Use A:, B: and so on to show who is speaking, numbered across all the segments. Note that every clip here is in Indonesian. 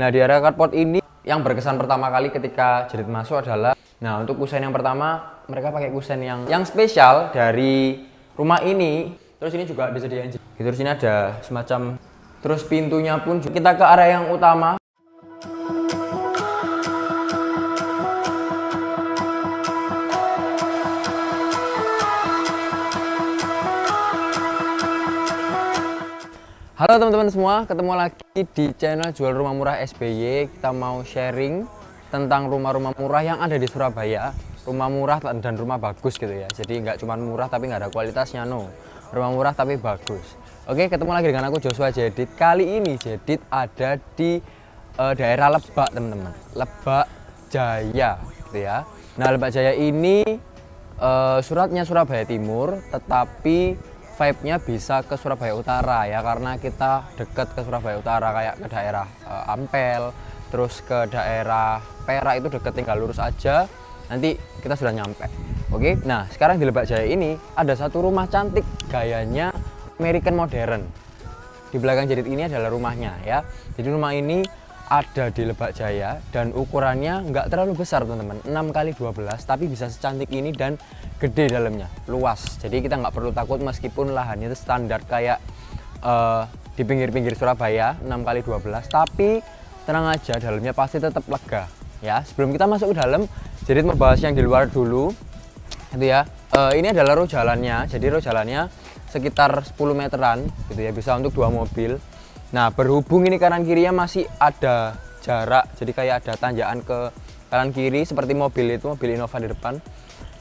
A: Nah, di area carport ini yang berkesan pertama kali ketika Jerit masuk adalah, nah untuk kusen yang pertama mereka pakai kusen yang spesial dari rumah ini. Terus ini juga disediain. Terus ini ada semacam, terus pintunya pun kita ke area yang utama. Halo teman-teman semua, ketemu lagi di channel Jual Rumah Murah SBY. Kita mau sharing tentang rumah-rumah murah yang ada di Surabaya. Rumah murah dan rumah bagus gitu ya. Jadi nggak cuma murah tapi nggak ada kualitasnya, no. Rumah murah tapi bagus. Oke, ketemu lagi dengan aku Joshua Jedit. Kali ini Jedit ada di daerah Lebak, teman-teman. Lebak Jaya gitu ya. Nah, Lebak Jaya ini suratnya Surabaya Timur, tetapi vibe-nya bisa ke Surabaya Utara ya, karena kita deket ke Surabaya Utara, kayak ke daerah Ampel, terus ke daerah Perak itu deket, tinggal lurus aja nanti kita sudah nyampe. Oke, nah sekarang di Lebak Jaya ini ada satu rumah cantik gayanya American modern. Di belakang Jedit ini adalah rumahnya ya. Jadi rumah ini ada di Lebak Jaya dan ukurannya nggak terlalu besar teman-teman, 6x12, tapi bisa secantik ini dan gede dalamnya, luas. Jadi kita nggak perlu takut meskipun lahannya itu standar kayak di pinggir-pinggir Surabaya 6x12, tapi tenang aja, dalamnya pasti tetap lega ya. Sebelum kita masuk ke dalam, jadi mau bahas yang di luar dulu itu ya. Ini adalah row jalannya, jadi row jalannya sekitar 10 meteran gitu ya, bisa untuk 2 mobil. Nah, berhubung ini kanan kirinya masih ada jarak, jadi kayak ada tanjakan ke kanan kiri seperti mobil itu, mobil Innova di depan.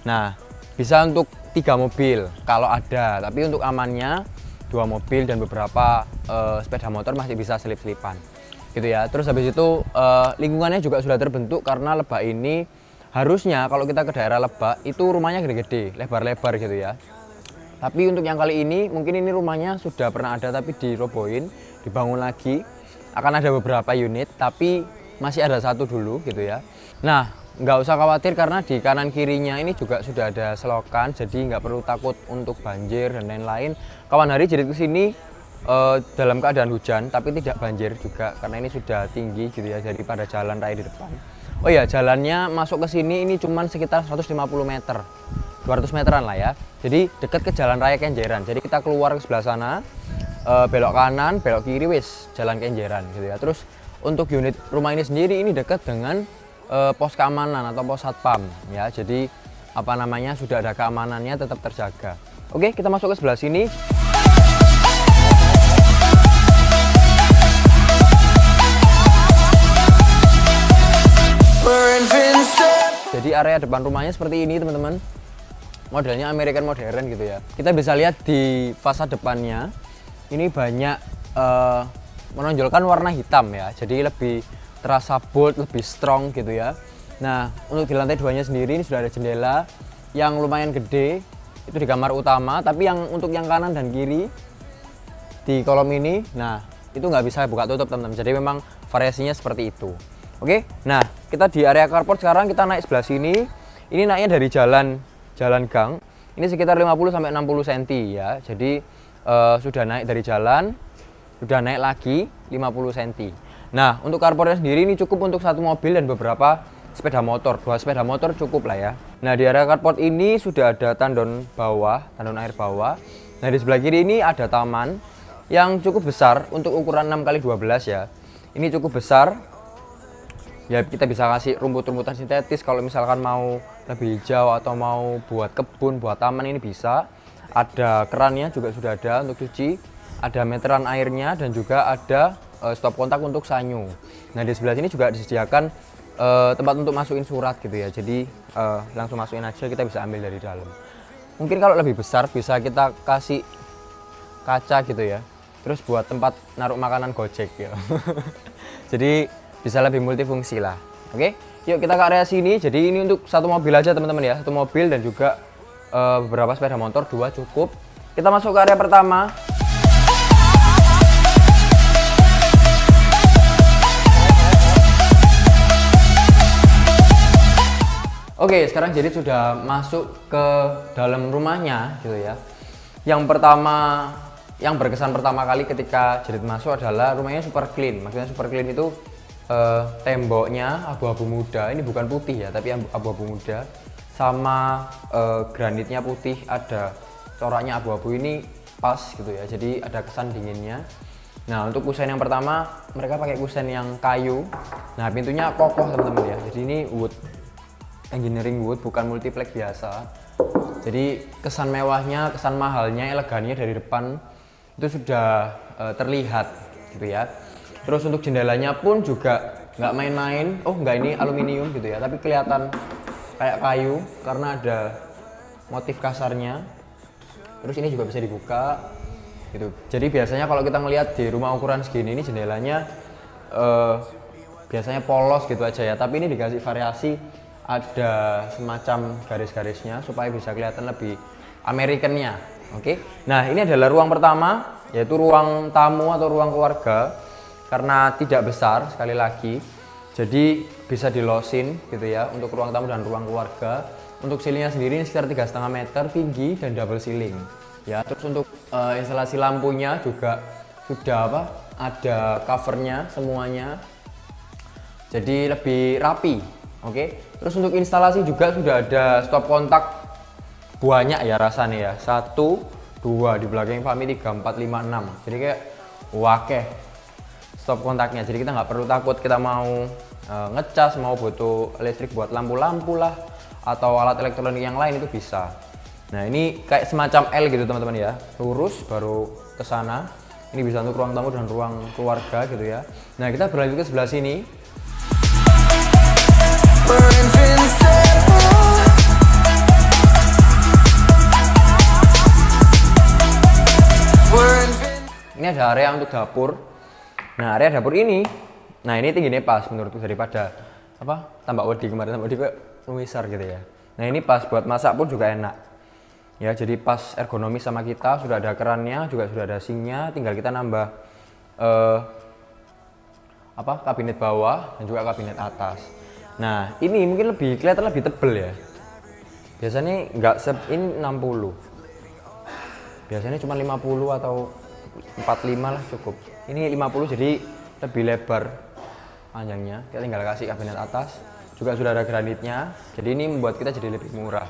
A: Nah, bisa untuk 3 mobil kalau ada, tapi untuk amannya 2 mobil dan beberapa sepeda motor masih bisa selip-selipan gitu ya. Terus habis itu lingkungannya juga sudah terbentuk, karena Lebak ini harusnya kalau kita ke daerah Lebak itu rumahnya gede-gede, lebar-lebar gitu ya. Tapi untuk yang kali ini mungkin ini rumahnya sudah pernah ada tapi dirobohin, dibangun lagi. Akan ada beberapa unit tapi masih ada satu dulu gitu ya. Nah, nggak usah khawatir karena di kanan kirinya ini juga sudah ada selokan, jadi nggak perlu takut untuk banjir dan lain-lain. Kawan hari Jedit kesini dalam keadaan hujan tapi tidak banjir juga, karena ini sudah tinggi gitu ya daripada jalan raya di depan. Oh ya, jalannya masuk ke sini ini cuman sekitar 150 meter. 200 meteran lah ya. Jadi dekat ke jalan raya Kenjeran. Jadi kita keluar ke sebelah sana, belok kanan, belok kiri, wis jalan Kenjeran gitu ya. Terus untuk unit rumah ini sendiri ini dekat dengan pos keamanan atau pos satpam ya. Jadi apa namanya, sudah ada keamanannya, tetap terjaga. Oke, kita masuk ke sebelah sini. Jadi area depan rumahnya seperti ini teman-teman. Modelnya American modern gitu ya. Kita bisa lihat di fasad depannya ini banyak menonjolkan warna hitam ya. Jadi lebih terasa bold, lebih strong gitu ya. Nah, untuk di lantai 2-nya sendiri ini sudah ada jendela yang lumayan gede. Itu di kamar utama, tapi yang untuk yang kanan dan kiri di kolom ini, nah itu nggak bisa buka tutup teman-teman. Jadi memang variasinya seperti itu. Oke, nah kita di area carport sekarang, kita naik sebelah sini. Ini naiknya dari jalan gang, ini sekitar 50-60 cm ya. Jadi sudah naik dari jalan, sudah naik lagi 50 cm. Nah, untuk carportnya sendiri ini cukup untuk 1 mobil dan beberapa sepeda motor, 2 sepeda motor cukup lah ya. Nah, di area carport ini sudah ada tandon bawah, tandon air bawah. Nah, di sebelah kiri ini ada taman yang cukup besar untuk ukuran 6x12 ya. Ini cukup besar. Ya, kita bisa kasih rumput-rumputan sintetis kalau misalkan mau lebih hijau atau mau buat kebun, buat taman, ini bisa. Ada kerannya juga sudah ada untuk cuci, ada meteran airnya, dan juga ada stop kontak untuk sanyu. Nah, di sebelah sini juga disediakan tempat untuk masukin surat gitu ya. Jadi langsung masukin aja, kita bisa ambil dari dalam. Mungkin kalau lebih besar bisa kita kasih kaca gitu ya. Terus buat tempat naruh makanan Gojek ya. Jadi bisa lebih multifungsi lah. Oke, yuk kita ke area sini. Jadi ini untuk 1 mobil aja teman-teman ya, 1 mobil dan juga beberapa sepeda motor, 2 cukup. Kita masuk ke area pertama. Oke, sekarang Jedit sudah masuk ke dalam rumahnya gitu ya. Yang pertama, yang berkesan pertama kali ketika Jedit masuk adalah rumahnya super clean. Maksudnya super clean itu temboknya abu-abu muda, ini bukan putih ya tapi abu-abu muda, sama granitnya putih, ada coraknya abu-abu, ini pas gitu ya, jadi ada kesan dinginnya. Nah untuk kusen yang pertama mereka pakai kusen yang kayu. Nah pintunya kokoh teman-teman ya, jadi ini wood, engineering wood, bukan multiplex biasa. Jadi kesan mewahnya, kesan mahalnya, elegannya dari depan itu sudah terlihat gitu ya. Terus untuk jendelanya pun juga nggak main-main. Oh nggak, ini aluminium gitu ya, tapi kelihatan kayak kayu karena ada motif kasarnya. Terus ini juga bisa dibuka gitu. Jadi biasanya kalau kita ngelihat di rumah ukuran segini ini jendelanya biasanya polos gitu aja ya, tapi ini dikasih variasi, ada semacam garis-garisnya supaya bisa kelihatan lebih Americannya. Oke. Nah ini adalah ruang pertama, yaitu ruang tamu atau ruang keluarga. Karena tidak besar, sekali lagi, jadi bisa dilosin gitu ya untuk ruang tamu dan ruang keluarga. Untuk ceilingnya sendiri ini sekitar 3,5 meter tinggi dan double ceiling ya. Terus untuk instalasi lampunya juga sudah ada covernya semuanya, jadi lebih rapi. Oke. Terus untuk instalasi juga sudah ada stop kontak banyak ya rasanya ya, 1, 2 di belakang Fahmi, 3, 4, 5, 6, jadi kayak wakeh stop kontaknya, jadi kita nggak perlu takut kita mau ngecas, mau butuh listrik buat lampu-lampu lah atau alat elektronik yang lain itu bisa. Nah ini kayak semacam L gitu teman-teman ya, lurus baru ke sana. Ini bisa untuk ruang tamu dan ruang keluarga gitu ya. Nah kita berlanjut ke sebelah sini. Ini ada area untuk dapur. Nah area dapur ini, nah ini tingginya pas menurutku daripada tambak wedi kemarin, tambak wedi kayak luwisar gitu ya. Nah ini pas buat masak pun juga enak ya, jadi pas ergonomis sama kita, sudah ada kerannya, juga sudah ada sinknya, tinggal kita nambah kabinet bawah dan juga kabinet atas. Nah ini mungkin kelihatan lebih tebel ya, biasanya nggak ini 60, biasanya cuma 50 atau 45 lah cukup. Ini 50 jadi lebih lebar panjangnya. Kita tinggal kasih kabinet atas, juga sudah ada granitnya, jadi ini membuat kita jadi lebih murah.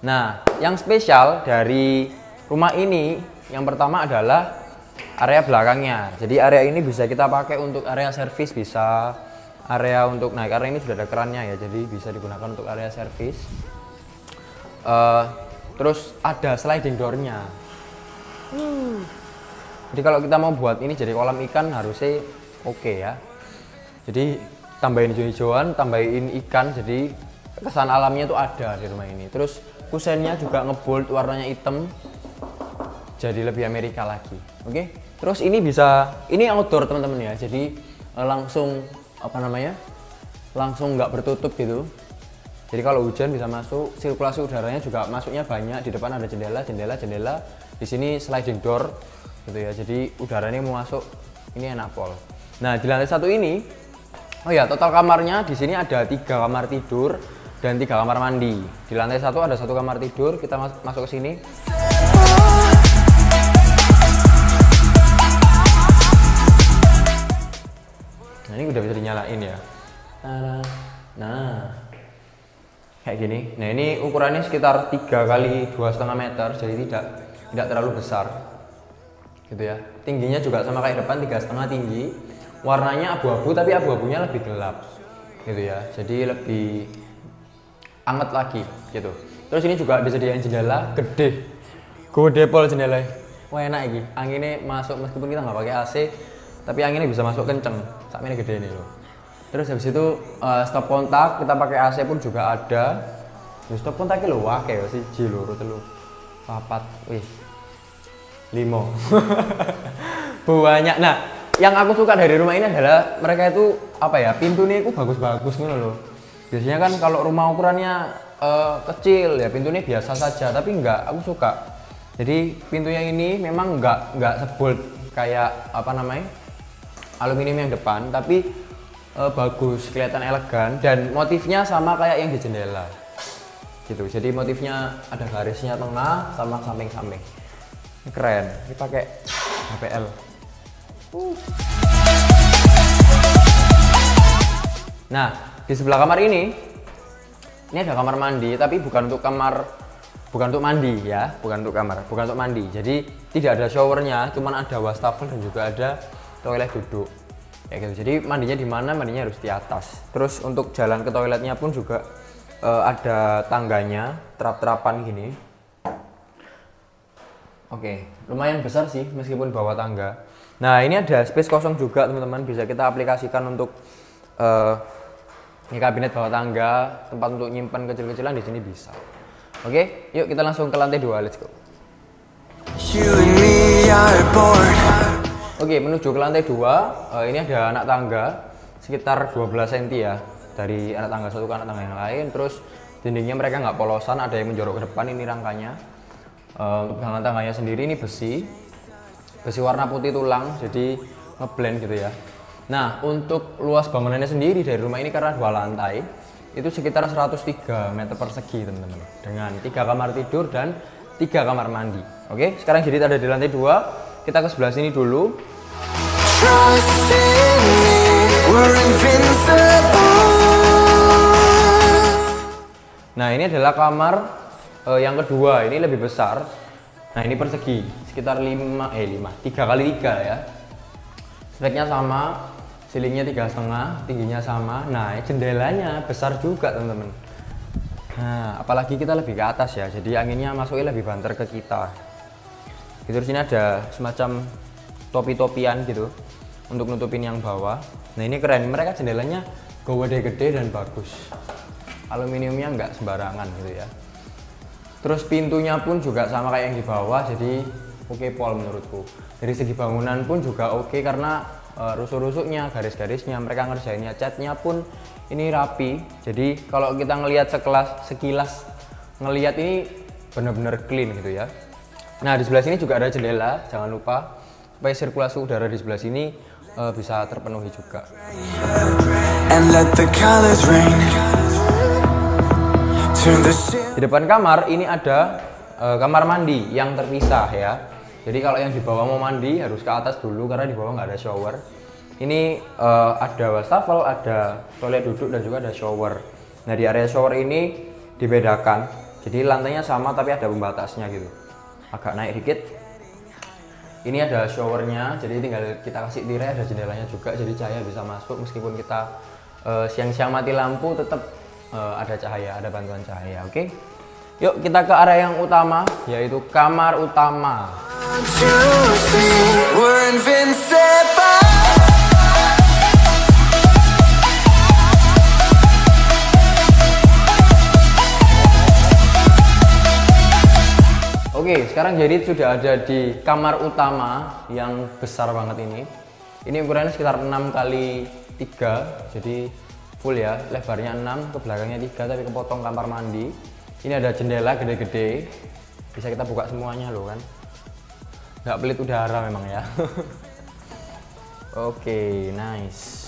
A: Nah yang spesial dari rumah ini yang pertama adalah area belakangnya. Jadi area ini bisa kita pakai untuk area servis, bisa area untuk karena ini sudah ada kerannya ya, jadi bisa digunakan untuk area servis. Terus ada sliding door-nya. Jadi kalau kita mau buat ini jadi kolam ikan harusnya oke ya. Jadi tambahin hijau-hijauan, tambahin ikan, jadi kesan alamnya itu ada di rumah ini. Terus kusennya juga ngebold, warnanya hitam, jadi lebih Amerika lagi. Oke. Terus ini ini outdoor teman-teman ya. Jadi langsung langsung nggak bertutup gitu. Jadi kalau hujan bisa masuk, sirkulasi udaranya juga masuknya banyak. Di depan ada jendela. Di sini sliding door gitu ya, jadi udaranya mau masuk, ini enak pol. Nah di lantai 1 ini, oh ya, total kamarnya di sini ada 3 kamar tidur dan 3 kamar mandi. Di lantai 1 ada 1 kamar tidur, kita masuk ke sini. Nah ini udah bisa dinyalain ya. Nah kayak gini. Nah ini ukurannya sekitar 3 kali 2,5 meter, jadi tidak terlalu besar gitu ya. Tingginya juga sama kayak depan, 3,5 tinggi. Warnanya abu-abu tapi abu-abunya lebih gelap gitu ya, jadi lebih anget lagi gitu. Terus ini juga disediain jendela gede pol jendela. Wah enak ini, anginnya masuk meskipun kita nggak pakai AC, tapi anginnya bisa masuk kenceng. Sampai ini gede nih loh. Terus habis itu stop kontak kita pakai AC pun juga ada. Stop kontaknya loh, wah kayak siji loro telu 4, wih 5 banyak. Nah yang aku suka dari rumah ini adalah mereka itu pintunya itu bagus-bagus gitu loh. Biasanya kan kalau rumah ukurannya kecil ya pintunya biasa saja, tapi enggak, aku suka. Jadi pintunya ini memang enggak sebold kayak aluminium yang depan, tapi bagus, kelihatan elegan dan motifnya sama kayak yang di jendela gitu. Jadi motifnya ada garisnya tengah sama samping-samping. Ini keren. Ini pakai HPL. Nah, di sebelah kamar ini ada kamar mandi, tapi bukan untuk mandi ya, bukan untuk mandi. Jadi tidak ada showernya, cuman ada wastafel dan juga ada toilet duduk. Ya gitu. Jadi mandinya di mana? Mandinya harus di atas. Terus untuk jalan ke toiletnya pun juga ada tangganya, terap-terapan gini. Oke, lumayan besar sih meskipun bawa tangga. Nah, ini ada space kosong juga teman-teman, bisa kita aplikasikan untuk ini kabinet bawah tangga, tempat untuk nyimpan kecil-kecilan di sini bisa. Oke, yuk kita langsung ke lantai 2, let's go. Oke, menuju ke lantai 2, ini ada anak tangga sekitar 12 cm ya, dari anak tangga satu ke anak tangga yang lain. Terus dindingnya mereka nggak polosan, ada yang menjorok ke depan, ini rangkanya. Untuk bahan tangganya sendiri ini besi warna putih tulang, jadi ngeblend gitu ya. Nah, untuk luas bangunannya sendiri dari rumah ini karena 2 lantai, itu sekitar 103 meter persegi teman-teman, dengan 3 kamar tidur dan 3 kamar mandi. Oke, sekarang jadi ada di lantai 2, kita ke sebelah sini dulu. Nah, ini adalah kamar yang kedua, ini lebih besar. Nah, ini persegi, sekitar 3 kali 3 ya. Speknya sama, ceilingnya 3,5, tingginya sama. Nah, jendelanya besar juga teman-teman. Nah, apalagi kita lebih ke atas ya, jadi anginnya masuknya lebih banter ke kita. Terus sini ada semacam topi-topian gitu untuk nutupin yang bawah. Nah, ini keren, mereka jendelanya gede-gede dan bagus. Aluminiumnya nggak sembarangan gitu ya. Terus pintunya pun juga sama kayak yang di bawah, jadi oke pol menurutku. Dari segi bangunan pun juga oke karena rusuk-rusuknya, garis-garisnya, mereka ngerjainnya, catnya pun ini rapi. Jadi kalau kita ngelihat sekilas ngelihat ini benar-benar clean gitu ya. Nah, di sebelah sini juga ada jendela, jangan lupa supaya sirkulasi udara di sebelah sini bisa terpenuhi juga. Di depan kamar ini ada kamar mandi yang terpisah ya. Jadi kalau yang di bawah mau mandi harus ke atas dulu karena di bawah nggak ada shower. Ini ada wastafel, ada toilet duduk dan juga ada shower. Nah, di area shower ini dibedakan. Jadi lantainya sama tapi ada pembatasnya gitu. Agak naik dikit. Ini ada showernya, jadi tinggal kita kasih tirai, ada jendelanya juga, jadi cahaya bisa masuk meskipun kita siang-siang mati lampu tetap ada cahaya, ada bantuan cahaya. Oke. Yuk kita ke area yang utama, yaitu kamar utama. Oke, sekarang jadi sudah ada di kamar utama yang besar banget ini. Ini ukurannya sekitar 6 kali 3, jadi full ya, lebarnya 6, ke belakangnya 3 tapi kepotong kamar mandi. Ini ada jendela gede-gede, bisa kita buka semuanya loh kan. Nggak pelit udara memang ya. Oke, nice.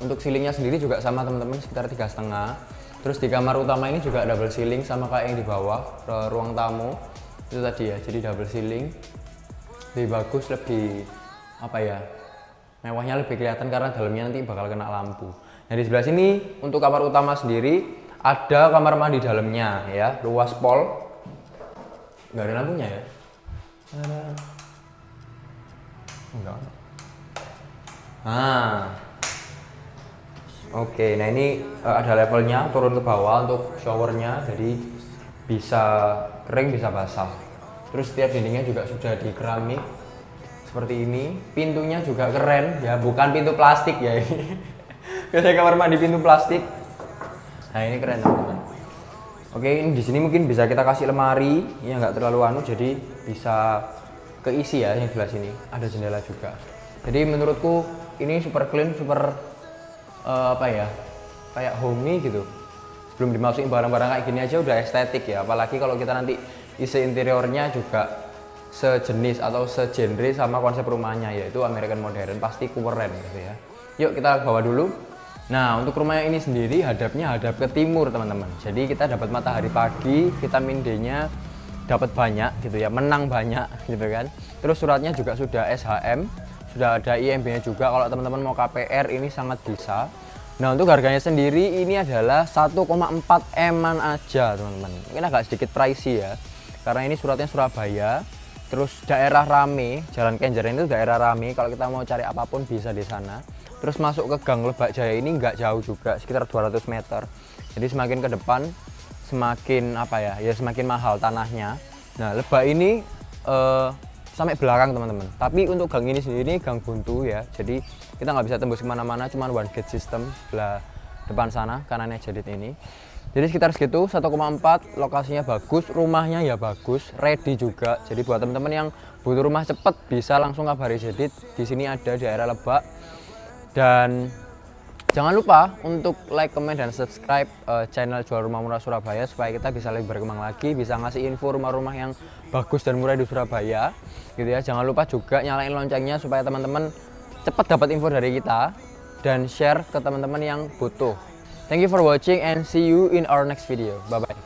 A: Untuk ceilingnya sendiri juga sama teman-teman, sekitar 3,5. Terus di kamar utama ini juga double ceiling sama kayak yang di bawah, ruang tamu itu tadi ya, jadi double ceiling. Lebih bagus, lebih apa ya, mewahnya lebih kelihatan karena dalamnya nanti bakal kena lampu. Nah, di sebelah sini untuk kamar utama sendiri ada kamar mandi dalamnya ya, luas pol, nggak ada lampunya ya. Enggak. Oke, nah ini ada levelnya turun ke bawah untuk showernya, jadi bisa kering bisa basah. Terus setiap dindingnya juga sudah di keramik seperti ini. Pintunya juga keren ya, bukan pintu plastik ya ini. Biasanya kamar mandi pintu plastik. Nah, ini keren teman-teman. Oke, ini di sini mungkin bisa kita kasih lemari yang nggak terlalu jadi bisa keisi ya. Yang sebelah sini ada jendela juga. Jadi menurutku ini super clean, super apa ya, kayak homey gitu. Sebelum dimasukin barang-barang kayak gini aja udah estetik ya, apalagi kalau kita nanti isi interiornya juga sejenis atau segenre sama konsep rumahnya, yaitu American Modern, pasti keren gitu ya. Yuk kita bawa dulu. Nah, untuk rumah ini sendiri hadapnya hadap ke timur teman-teman, jadi kita dapat matahari pagi, vitamin D-nya dapat banyak gitu ya, menang banyak gitu kan. Terus suratnya juga sudah SHM, sudah ada IMB-nya juga. Kalau teman-teman mau KPR ini sangat bisa. Nah, untuk harganya sendiri ini adalah 1,4 M-an aja, teman-teman. Mungkin agak sedikit pricey ya, karena ini suratnya Surabaya. Terus daerah rame, Jalan Kenjeran itu daerah rame. Kalau kita mau cari apapun bisa di sana. Terus masuk ke Gang Lebak Jaya ini nggak jauh juga, sekitar 200 meter. Jadi semakin ke depan, semakin apa ya, ya semakin mahal tanahnya. Nah, Lebak ini sampai belakang teman-teman. Tapi untuk gang ini sendiri gang buntu ya, jadi kita nggak bisa tembus kemana-mana, cuman one gate system sebelah depan sana kanannya Jadid ini. Jadi sekitar segitu 1,4, lokasinya bagus, rumahnya ya bagus, ready juga. Jadi buat teman-teman yang butuh rumah cepet bisa langsung kabari Jadid. Di sini ada di daerah Lebak. Dan jangan lupa untuk like, comment, dan subscribe channel Jual Rumah Murah Surabaya supaya kita bisa lebih berkembang lagi, bisa ngasih info rumah-rumah yang bagus dan murah di Surabaya, gitu ya. Jangan lupa juga nyalain loncengnya supaya teman-teman cepat dapat info dari kita dan share ke teman-teman yang butuh. Thank you for watching and see you in our next video. Bye bye.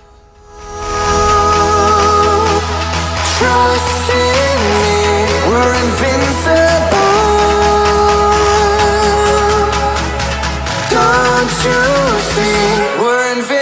B: Trust in me, we're invincible. Don't you see we're invincible?